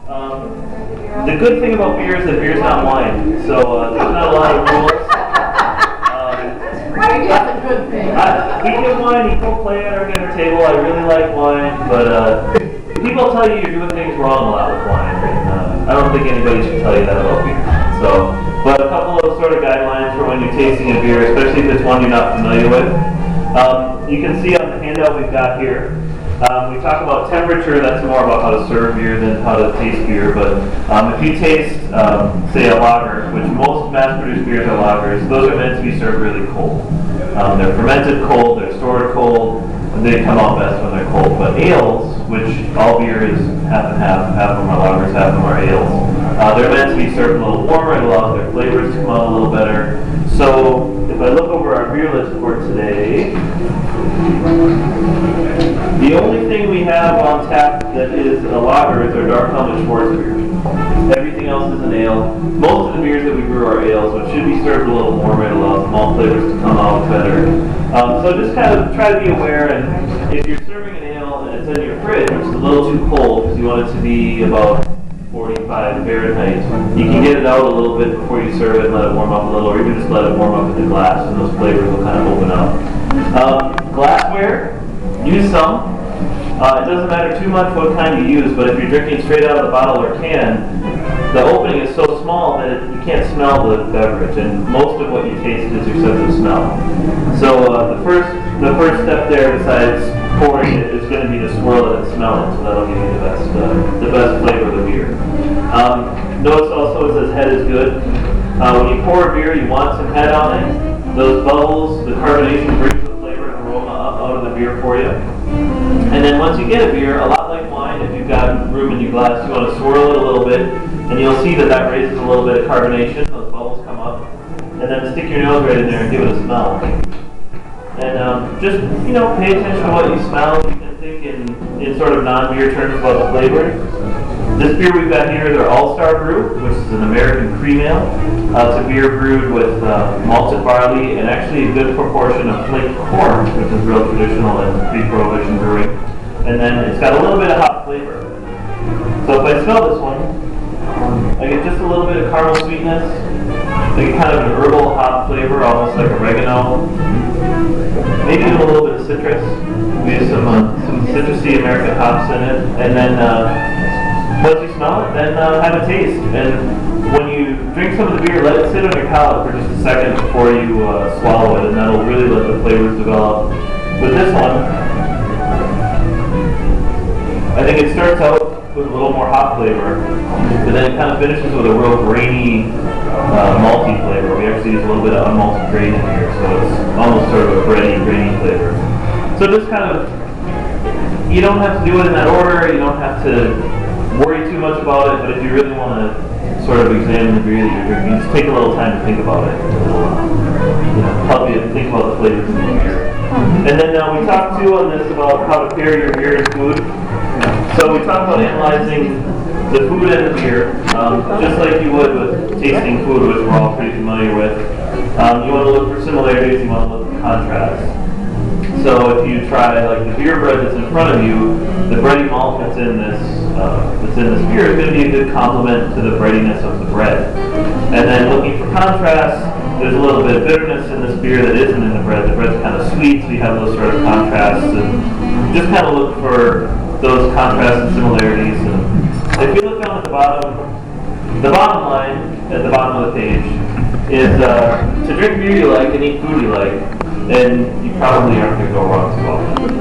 The good thing about beer is that beer's not wine, so there's not a lot of rules. That's a good thing. We get wine, people play at our dinner table. I really like wine, but people tell you you're doing things wrong a lot with wine, and I don't think anybody should tell you that about beer. So, but a couple of sort of guidelines for when you're tasting a beer, especially if it's one you're not familiar with. You can see on the handout we've got here. We talk about temperature, that's more about how to serve beer than how to taste beer, but if you taste, say, a lager, which most mass-produced beers are lagers, those are meant to be served really cold. They're fermented cold, they're stored cold, and they come out best when they're cold. But ales, which all beer is half and half of them are lagers, half of them are ales, they're meant to be served a little warmer, it allows their flavors to come out a little better. So, if I look over our beer list for today, the only thing we have on tap that is a lager is our Dark Helmet Schwartz beer. Everything else is an ale. Most of the beers that we brew are ales, which should be served a little warmer. It allows the malt flavors to come out better. So just kind of try to be aware, and if you're serving an ale and it's in your fridge, which is a little too cold because you want it to be about 45 Fahrenheit, you can get it out a little bit before you serve it and let it warm up a little, or you can just let it warm up in the glass and those flavors will kind of open up. Glassware, use some. It doesn't matter too much what kind you use, but if you're drinking straight out of the bottle or can, the opening is so small that you can't smell the beverage, and most of what you taste is your sense of smell. So the first step there, besides pouring it, is going to be to swirl it and smell it, so that'll give you the best flavor of the beer. Notice also it says head is good. When you pour a beer, you want some head on it. Those bubbles, the carbonation brings the flavor and aroma up out of the beer for you. And then once you get a beer, a lot like wine, if you've got room in your glass, you want to swirl it a little bit, and you'll see that raises a little bit of carbonation. Those bubbles come up, and then stick your nose right in there and give it a smell. And just pay attention to what you smell. You can think in sort of non-beer terms about the flavor. This beer we've got here is our All-Star Brew, which is an American cream ale. It's a beer brewed with malted barley and actually a good proportion of flaked corn, which is real traditional in pre-prohibition brewing. And then it's got a little bit of hop flavor. So if I smell this one, I get just a little bit of caramel sweetness. I get kind of an herbal hop flavor, almost like oregano. Maybe even a little bit of citrus. We have some citrusy American hops in it. And then once you smell it, then have a taste. And when you drink some of the beer, let it sit on your palate for just a second before you swallow it, and that'll really let the flavors develop. With this one, I think it starts out with a little more hop flavor, but then it kind of finishes with a real grainy, malty flavor. We actually use a little bit of unmalted grain in here, so it's almost sort of a bready, grainy flavor. So just kind of, you don't have to do it in that order, you don't have to worry too much about it, but if you really want to sort of examine the beer that you're drinking, just take a little time to think about it. It'll help you think about the flavors in the beer. And then we talked too on this about how to pair your beer and food. So we talked about analyzing the food and the beer, just like you would with tasting food, which we're all pretty familiar with. You want to look for similarities, you want to look for contrasts. So if you try like the beer bread that's in front of you, the bready malt that's in this beer is going to be a good complement to the breadiness of the bread. And then looking for contrast, there's a little bit of bitterness in this beer that isn't in the bread. The bread's kind of sweet, so you have those sort of contrasts, and just kind of look for those contrasts and similarities. And if you look down at the bottom line at the bottom of the page is to drink beer you like and eat food you like, and you probably aren't going to go wrong too often.